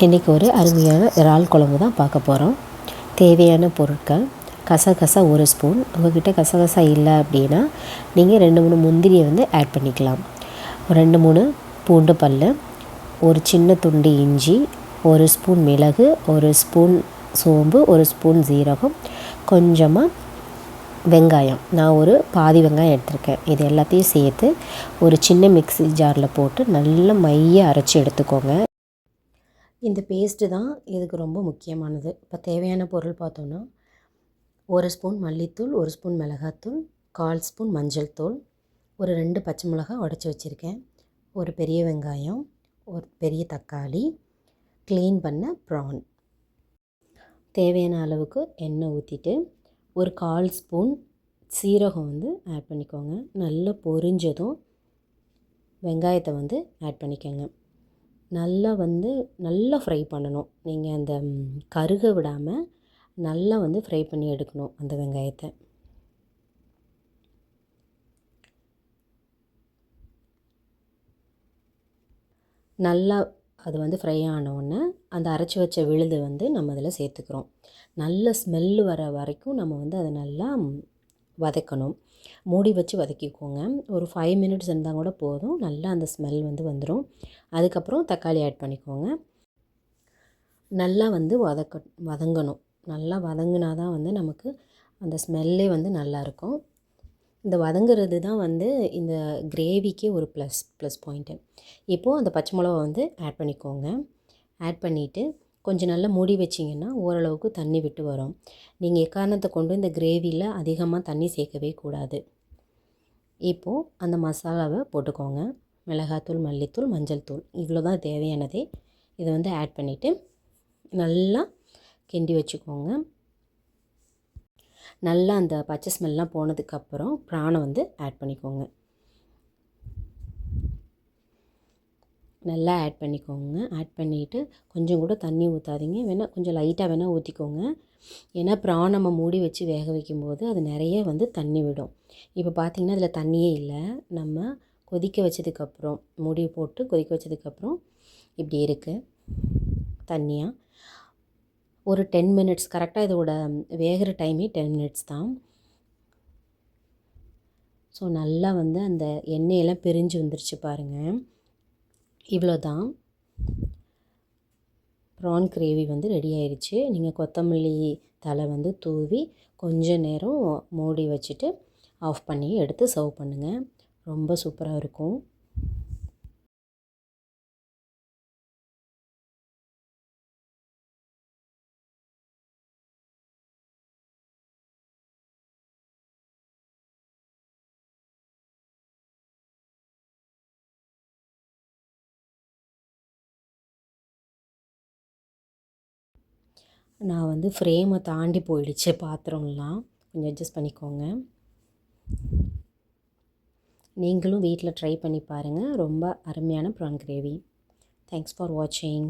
இன்றைக்கி ஒரு அருமையான இறால் குழம்பு தான் பார்க்க போகிறோம். தேவையான பொருட்கள்: கசகசா 1 ஸ்பூன். உங்கள்கிட்ட கசகசா இல்லை அப்படின்னா நீங்கள் 2-3 முந்திரியை ஆட் பண்ணிக்கலாம். 2-3 பூண்டு பல், ஒரு சின்ன துண்டு இஞ்சி, 1 ஸ்பூன் மிளகு, 1 ஸ்பூன் சோம்பு, 1 ஸ்பூன் ஜீரகம், கொஞ்சமாக வெங்காயம். நான் ஒரு பாதி வெங்காயம் எடுத்திருக்கேன். இது எல்லாத்தையும் சேர்த்து ஒரு சின்ன மிக்ஸி ஜாரில் போட்டு நல்லா மைய அரைச்சி எடுத்துக்கோங்க. இந்த பேஸ்ட்டு தான் இதுக்கு ரொம்ப முக்கியமானது. இப்போ தேவையான பொருள் பார்த்தோன்னா, 1 ஸ்பூன் மல்லித்தூள், 1 ஸ்பூன் மிளகாத்தூள், 1/4 ஸ்பூன் மஞ்சள் தூள், ஒரு 2 பச்சை மிளகாய் உடச்சி வச்சுருக்கேன், ஒரு பெரிய வெங்காயம், ஒரு பெரிய தக்காளி, க்ளீன் பண்ண ப்ரான். தேவையான அளவுக்கு எண்ணெய் ஊற்றிட்டு ஒரு 1/4 ஸ்பூன் சீரகம் ஆட் பண்ணிக்கோங்க. நல்லா பொரிஞ்சதும் வெங்காயத்தை ஆட் பண்ணிக்கோங்க. நல்லா ஃப்ரை பண்ணணும். நீங்கள் அந்த கருக விடாமல் நல்லா ஃப்ரை பண்ணி எடுக்கணும் அந்த வெங்காயத்தை. நல்லா அது ஃப்ரை ஆனோடனே அந்த அரைச்சி வச்ச விழுது நம்ம அதில் சேர்த்துக்கிறோம். நல்ல ஸ்மெல்லு வர வரைக்கும் நம்ம அதை நல்லா வதக்கணும். மூடி வச்சு வதக்கிக்கோங்க. ஒரு 5 மினிட்ஸ் இருந்தால் கூட போதும். நல்லா அந்த ஸ்மெல் வந்துடும். அதுக்கப்புறம் தக்காளி ஆட் பண்ணிக்கோங்க. நல்லா வதங்கணும். நல்லா வதங்கினா தான் நமக்கு அந்த ஸ்மெல்லே நல்லாயிருக்கும். இந்த வதங்குறது தான் இந்த கிரேவிக்கே ஒரு ப்ளஸ் பாயிண்ட்டு. இப்போது அந்த பச்சை மிளகா ஆட் பண்ணிக்கோங்க. ஆட் பண்ணிவிட்டு கொஞ்சம் நல்லா மூடி வச்சிங்கன்னா ஓரளவுக்கு தண்ணி விட்டு வரும். நீங்கள் எக்காரணத்தை கொண்டு இந்த கிரேவியில் அதிகமாக தண்ணி சேர்க்கவே கூடாது. இப்போது அந்த மசாலாவை போட்டுக்கோங்க. மிளகாத்தூள், மல்லித்தூள், மஞ்சள் தூள், இவ்வளோ தான் தேவையானதே. இதை ஆட் பண்ணிவிட்டு நல்லா கிண்டி வச்சுக்கோங்க. நல்லா அந்த பச்சை ஸ்மெல்லாம் போனதுக்கப்புறம் ப்ரானை ஆட் பண்ணிக்கோங்க. நல்லா ஆட் பண்ணிக்கோங்க. ஆட் பண்ணிவிட்டு கொஞ்சம் கூட தண்ணி ஊற்றாதீங்க. வேணால் கொஞ்சம் லைட்டாக வேணால் ஊற்றிக்கோங்க. ஏன்னா ப்ரான் நம்ம மூடி வச்சு வேக வைக்கும்போது அது நிறைய தண்ணி விடும். இப்போ பார்த்திங்கன்னா அதில் தண்ணியே இல்லை. நம்ம கொதிக்க வச்சதுக்கப்புறம் மூடி போட்டு கொதிக்க வச்சதுக்கப்புறம் இப்படி இருக்குது தண்ணியாக. ஒரு 10 மினிட்ஸ் கரெக்டாக இதோட வேகிற டைமே 10 மினிட்ஸ் தான். ஸோ நல்லா அந்த எண்ணெயெல்லாம் பிரிஞ்சு வந்துருச்சு பாருங்கள். இவ்வளோ தான் ப்ரான் கிரேவி ரெடி ஆயிடுச்சு. நீங்கள் கொத்தமல்லி தழை தூவி கொஞ்ச நேரம் மூடி வச்சுட்டு ஆஃப் பண்ணி எடுத்து சர்வ் பண்ணுங்கள். ரொம்ப சூப்பராக இருக்கும். நான் ஃப்ரேமை தாண்டி போயிடுச்சு பாத்திரம்லாம். கொஞ்சம் அட்ஜஸ்ட் பண்ணிக்கோங்க. நீங்களும் வீட்டில் ட்ரை பண்ணி பாருங்கள். ரொம்ப அருமையான ப்ரான் கிரேவி. தேங்க்ஸ் ஃபார் வாட்சிங்.